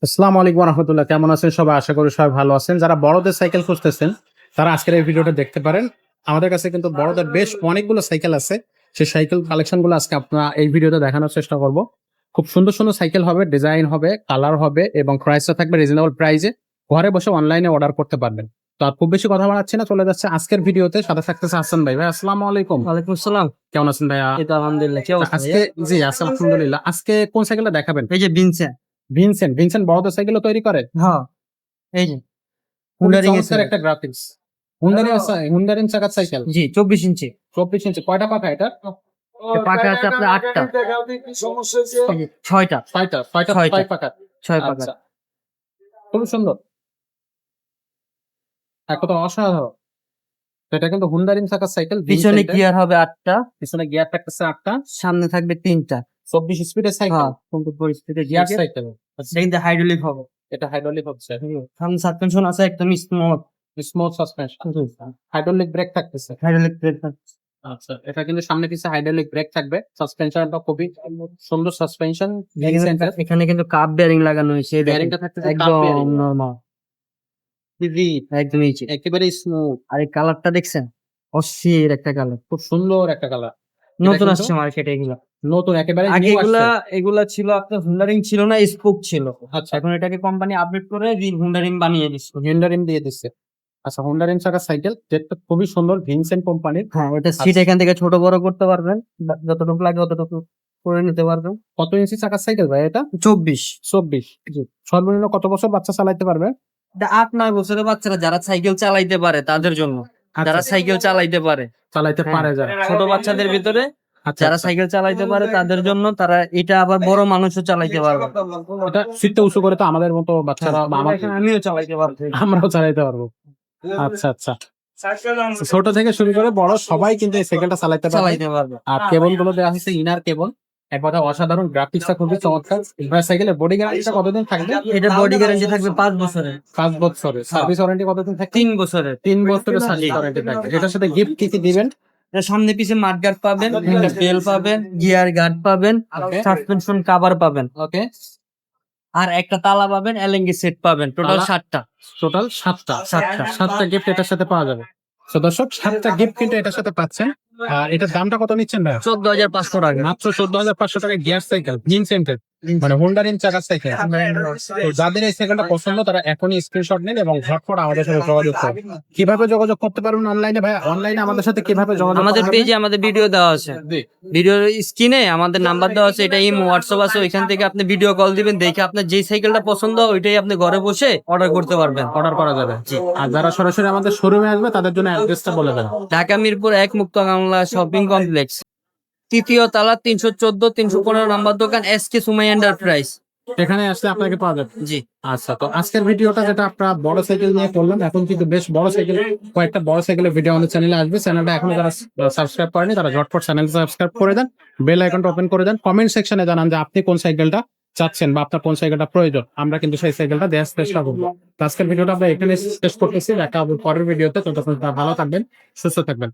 আসসালামু আলাইকুম রহমতুল্লাহ। কেমন আছেন সবাই? আশা করি সবাই ভালো আছেন। যারা বড়দের সাইকেল খুঁজতেছেন তারা আজকের এই ভিডিওটা দেখতে পারেন। আমাদের কাছে কিন্তু বড়দের বেশ অনেকগুলো সাইকেল আছে। সেই সাইকেল কালেকশনগুলো আজকে আপনারা এই ভিডিওতে দেখানোর চেষ্টা করব। খুব সুন্দর সুন্দর সাইকেল হবে, ডিজাইন হবে, কালার হবে এবং প্রাইসটা থাকবে রিজনেবল প্রাইসে। ঘরে বসে অনলাইনে অর্ডার করতে পারবেন। তো আর খুব বেশি কথা বাড়াচ্ছি না, চলে যাচ্ছে আজকের ভিডিওতে। সাথে থাকতেছে হাসান ভাই। ভাই আসসালামু আলাইকুম। ওয়ালাইকুম আসসালাম। কেমন আছেন ভাইয়া? এই তো আলহামদুলিল্লাহ। কি অবস্থা আজকে ভাইয়া? জি আছি আলহামদুলিল্লাহ। আজকে কোন সাইকেলটা দেখাবেন? এই যে ভিনসেন্ট। ভিনসেন্ট বড়দের সাইকেলও তৈরি করে? হ্যাঁ, এই যে খুবই হুন্ডারিং এর চমৎকার একটা গ্রাফিক্স। হুন্ডারিং চাকার সাইকেল। জি 24 ইঞ্চি। 24 ইঞ্চি। কয়টা পাখা এটা? এর পাখা আছে আপনার 8টা। 6টা। 6টা। 6টা 6টা। 6 পাখা। 6 পাখা। আচ্ছা। খুবই সুন্দর। এক কথা অসাধারণ। তো এটা কিন্তু হুন্ডারিং চাকার সাইকেল। পিছনে গিয়ার হবে 8টা, পিছনে গিয়ার থাকতেছে 8টা। সামনে থাকবে 3টা। 24 স্পিডের সাইকেল। হ্যাঁ, কোনটা পরিস্থিতিতে গিয়ার গিয়ার সাইকেল। এটা কিন্তু হাইড্রোলিক হবে। এটা হাইড্রোলিক হচ্ছে। সামনে সাসপেনশন আছে একদম smooth. Smooth suspension. Hydraulic brake থাকতেছে। Hydraulic brake. আচ্ছা, এটা কিন্তু সামনে পিছে হাইড্রোলিক ব্রেক থাকবে। সাসপেনশনটা খুবই সুন্দর সাসপেনশন। এখানে কিন্তু কাপ বেয়ারিং লাগানো হয়েছে। বেয়ারিংটা থাকতেছে কাপ একদম বেয়ারিং। নরমাল। একদম ইজি। একেবারে স্মুথ। আর এই কালারটা দেখছেন? অস্থির একটা কালার। খুব সুন্দর একটা কালার। নতুন আসছে মার্কেটে এগুলা। নতুন একেবারে আগে নিউ এগুলা আসছে। এগুলা ছিল আপনার হুন্ডারিং ছিল না, স্পোক ছিল। আচ্ছা, এখন এটাকে কোম্পানি আপডেট করে হুন্ডারিং বানিয়ে দিচ্ছে। হিন্ডারিং দিয়ে দিচ্ছে। আচ্ছা, হুন্ডারিং চাকার সাইকেল দেখতে খুবই সুন্দর, ভিনসেন্ট কোম্পানির। হ্যাঁ, এটা সিট আচ্ছা। এখান থেকে ছোট বড় করতে পারবেন, যতটুকু লাগে ততটুকু করে নিতে পারবেন। কত ইঞ্চি চাকার সাইকেল ভাই এটা? 24। 24। জি। সর্বনিম্ন কত বছর বাচ্চা চালাতে পারবে? এটা 8-9 বছরের বাচ্চারা যারা সাইকেল চালাইতে পারে তাদের জন্য। যারা সাইকেল চালাইতে পারে, চালাইতে হ্যাঁ, পারে যারা। ছোট বাচ্চাদের ভিতরে আচ্ছা, যারা আচ্ছা। সাইকেল চালাইতে পারে তাদের জন্য, তারা এটা আবার বড় মানুষও চালাইতে পারবে। এটা সিটটা উঁচু করে তো আমাদের মতো বাচ্চারা বা আমিও চালাইতে পারবো। আমরাও চালাইতে পারবো। আচ্ছা, আচ্ছা। ছোট থেকে শুরু করে বড় সবাই কিন্তু এই সাইকেলটা চালাইতে পারবে। চালাইতে পারবে। আর কেবল গুলো দেওয়া হয়েছে ইনার কেবল। এক কথা অসাধারণ, গ্রাফিক্সটা খুবই চমৎকার। এবার সাইকেলের বডি গ্যারান্টিটা কতদিন থাকবে? এটা বডি গ্যারান্টি থাকবে 5 বছরের। 5 বছরের। সার্ভিস ওয়ারেন্টি কতদিন থাকবে? 3 বছরের। 3 বছরের সার্ভিস ওয়ারেন্টি থাকবে। এটার সাথে গিফট কি কি দিবেন? এর সামনে পিছে মাড গার্ড পাবেন, বেল পাবেন, গিয়ার গার্ড পাবেন, Okay. সাসপেনশন কভার পাবেন, ওকে। আর একটা তালা পাবেন, এলএনজি সেট পাবেন। টোটাল তালা? 7টা। টোটাল 7টা। 7টা গিফট এটার সাথে পাওয়া যাবে। তো দর্শক 7টা গিফট কিন্তু এটার সাথে পাচ্ছেন। আর এটার দামটা কত নিচ্ছেন ভাই? 14,500 টাকা। মাত্র 14,500 টাকায় গিয়ার সাইকেল, ভিনসেন্টের মানে হুন্ডারিং চাকার সাইকেল। তো যাদের এই সাইকেলটা পছন্দ তারা এখনই স্ক্রিনশট নিন এবং ঝটপট আমাদের সাথে যোগাযোগ করুন। কিভাবে যোগাযোগ করতে পারবেন অনলাইনে ভাই? অনলাইনে আমাদের সাথে কিভাবে যোগাযোগ আমাদের করতে পেজে আমাদের ভিডিও দেওয়া আছে। জি। ভিডিওর স্ক্রিনে আমাদের নাম্বার দেওয়া আছে, এটা ইমো হোয়াটসঅ্যাপ আছে, ওইখান থেকে আপনি ভিডিও কল দিবেন, দেখে আপনার যেই সাইকেলটা পছন্দ ওইটাই আপনি ঘরে বসে অর্ডার করতে পারবেন। অর্ডার করা যাবে। আর যারা সরাসরি আমাদের শোরুমে আসবে তাদের জন্য অ্যাড্রেসটা বলে দেন। ঢাকা মিরপুর 1 মুক্তাগামলা শপিং কমপ্লেক্স, তৃতীয় তলা, 314-315 নাম্বার দোকান, এসকে সুমাই এন্টারপ্রাইজ। এখানে আসলে আপনাকে পাওয়া যাবে। জি। আচ্ছা, তো আজকের ভিডিওটা যেটা আপনারা বড় সাইকেল নিয়ে করলাম, এখন কিন্তু বেশ বড় সাইকেল, কয়েকটা বড় সাইকেলের ভিডিও আমাদের চ্যানেলে আসবে। চ্যানেলটা এখনো যারা সাবস্ক্রাইব করেনি তারা ঝটপট চ্যানেলটা সাবস্ক্রাইব করে দেন, বেল আইকনটা ওপেন করে দেন। কমেন্ট সেকশনে জানান যে আপনি কোন সাইকেলটা চাচ্ছেন বা আপনার কোন সাইকেলটা প্রয়োজন। আমরা কিন্তু সেই সাইকেলটা দেওয়ার চেষ্টা করবো। তো আজকের ভিডিওটা আমরা এখানে শেষ করতেছি। দেখা হবে পরের ভিডিওতে। ততক্ষণ ভালো থাকবেন, সুস্থ থাকবেন।